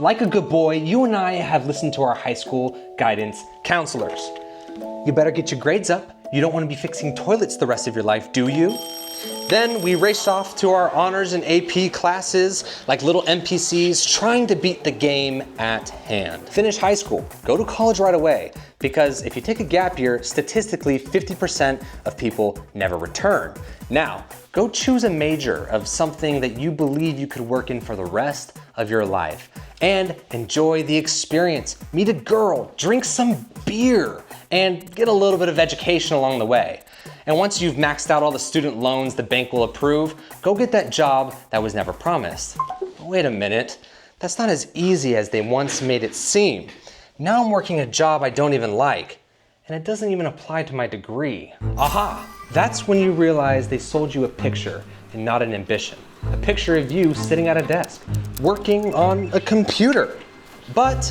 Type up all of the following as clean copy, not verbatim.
Like a good boy, you and I have listened to our high school guidance counselors. You better get your grades up. You don't want to be fixing toilets the rest of your life, do you? Then we raced off to our honors and AP classes like little NPCs trying to beat the game at hand. Finish high school, go to college right away, because if you take a gap year, statistically 50% of people never return. Now, go choose a major of something that you believe you could work in for the rest of your life and enjoy the experience. Meet a girl, drink some beer, and get a little bit of education along the way. And once you've maxed out all the student loans the bank will approve, go get that job that was never promised. Wait a minute, that's not as easy as they once made it seem. Now I'm working a job I don't even like, and it doesn't even apply to my degree. Aha, that's when you realize they sold you a picture and not an ambition. A picture of you sitting at a desk, working on a computer. But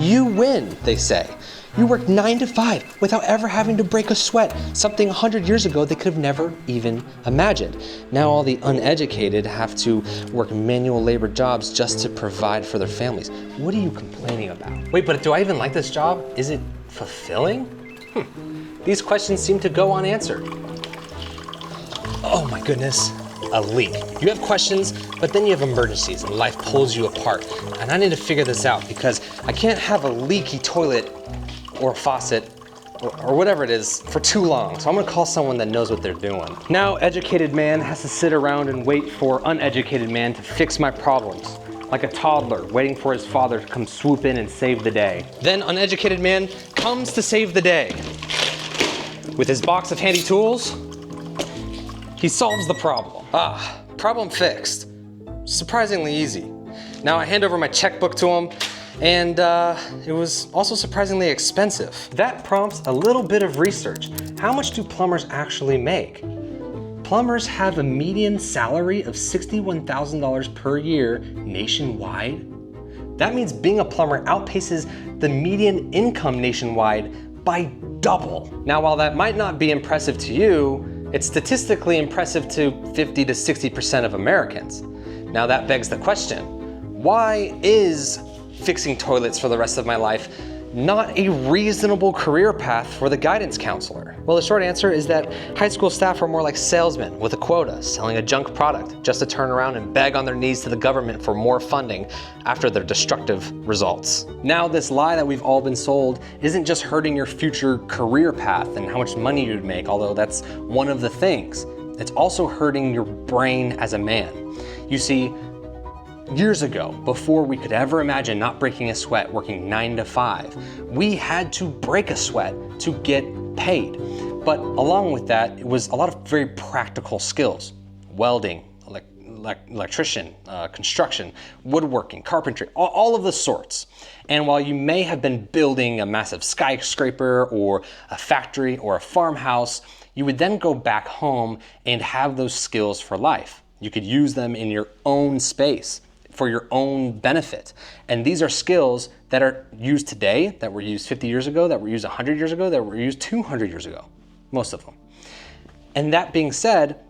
you win, they say. You work 9 to 5 without ever having to break a sweat, something 100 years ago they could have never even imagined. Now all the uneducated have to work manual labor jobs just to provide for their families. What are you complaining about? Wait, but do I even like this job? Is it fulfilling? These questions seem to go unanswered. Oh my goodness, a leak. You have questions, but then you have emergencies and life pulls you apart. And I need to figure this out because I can't have a leaky toilet or a faucet or whatever it is for too long. So I'm gonna call someone that knows what they're doing. Now, educated man has to sit around and wait for uneducated man to fix my problems, like a toddler waiting for his father to come swoop in and save the day. Then uneducated man comes to save the day. With his box of handy tools, he solves the problem. Problem fixed. Surprisingly easy. Now I hand over my checkbook to him, and it was also surprisingly expensive. That prompts a little bit of research. How much do plumbers actually make? Plumbers have a median salary of $61,000 per year nationwide. That means being a plumber outpaces the median income nationwide by double. Now, while that might not be impressive to you, it's statistically impressive to 50 to 60% of Americans. Now that begs the question, why is fixing toilets for the rest of my life not a reasonable career path for the guidance counselor? Well, the short answer is that high school staff are more like salesmen with a quota, selling a junk product just to turn around and beg on their knees to the government for more funding after their destructive results. Now, this lie that we've all been sold isn't just hurting your future career path and how much money you'd make, although that's one of the things. It's also hurting your brain as a man. You see, years ago, before we could ever imagine not breaking a sweat, working 9 to 5, we had to break a sweat to get paid. But along with that, it was a lot of very practical skills. Welding, electrician, construction, woodworking, carpentry, all of the sorts. And while you may have been building a massive skyscraper or a factory or a farmhouse, you would then go back home and have those skills for life. You could use them in your own space, for your own benefit. And these are skills that are used today, that were used 50 years ago, that were used 100 years ago, that were used 200 years ago, most of them. And that being said,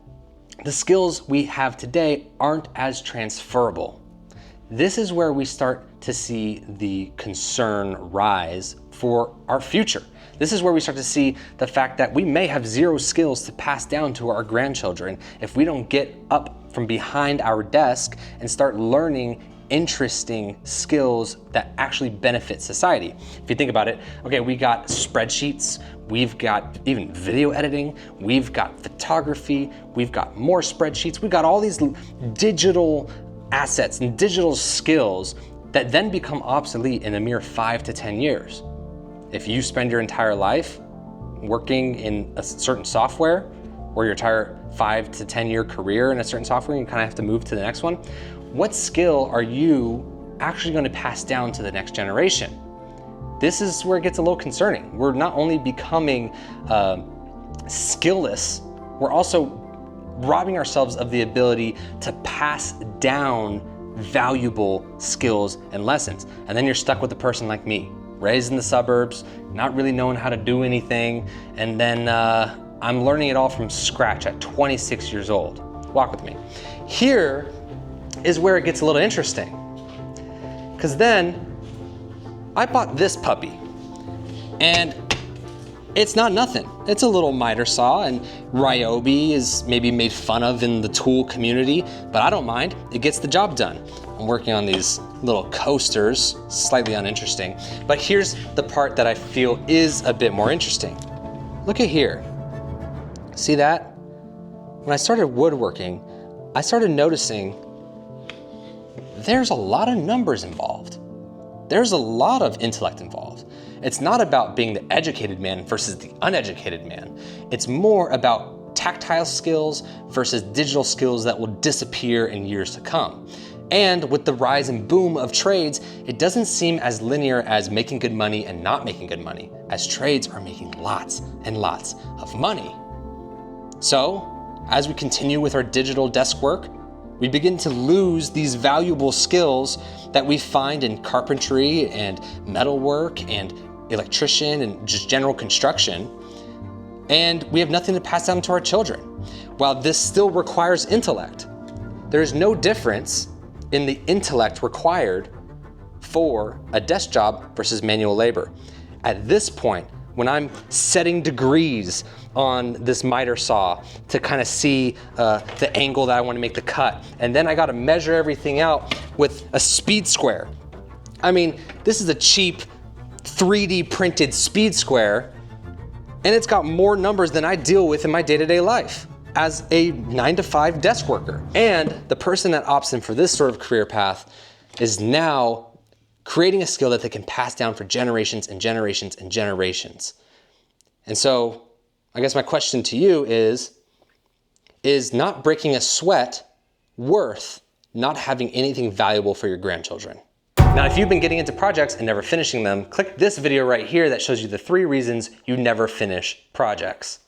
the skills we have today aren't as transferable. This is where we start to see the concern rise for our future. This is where we start to see the fact that we may have zero skills to pass down to our grandchildren if we don't get up from behind our desk and start learning interesting skills that actually benefit society. If you think about it, okay, we got spreadsheets, we've got even video editing, we've got photography, we've got more spreadsheets, we've got all these digital assets and digital skills that then become obsolete in a mere 5 to 10 years. If you spend your entire life working in a certain software, or your entire 5 to 10 year career in a certain software, you kind of have to move to the next one, what skill are you actually going to pass down to the next generation? This is where it gets a little concerning. We're not only becoming skillless, we're also robbing ourselves of the ability to pass down valuable skills and lessons. And then you're stuck with a person like me, raised in the suburbs, not really knowing how to do anything, and then I'm learning it all from scratch at 26 years old. Walk with me. Here is where it gets a little interesting. Because then I bought this puppy, and it's not nothing. It's a little miter saw, and Ryobi is maybe made fun of in the tool community, but I don't mind. It gets the job done. I'm working on these little coasters, slightly uninteresting, but here's the part that I feel is a bit more interesting. Look at here. See that? When I started woodworking, I started noticing there's a lot of numbers involved. There's a lot of intellect involved. It's not about being the educated man versus the uneducated man. It's more about tactile skills versus digital skills that will disappear in years to come. And with the rise and boom of trades, it doesn't seem as linear as making good money and not making good money, as trades are making lots and lots of money. So, as we continue with our digital desk work, we begin to lose these valuable skills that we find in carpentry and metalwork and electrician and just general construction. And we have nothing to pass down to our children. While this still requires intellect, there is no difference in the intellect required for a desk job versus manual labor. At this point, when I'm setting degrees on this miter saw to kind of see the angle that I want to make the cut, and then I got to measure everything out with a speed square. I mean, this is a cheap 3D printed speed square, and it's got more numbers than I deal with in my day-to-day life as a 9-to-5 desk worker. And the person that opts in for this sort of career path is now creating a skill that they can pass down for generations and generations and generations. And so I guess my question to you is not breaking a sweat worth not having anything valuable for your grandchildren? Now, if you've been getting into projects and never finishing them, click this video right here that shows you the 3 reasons you never finish projects.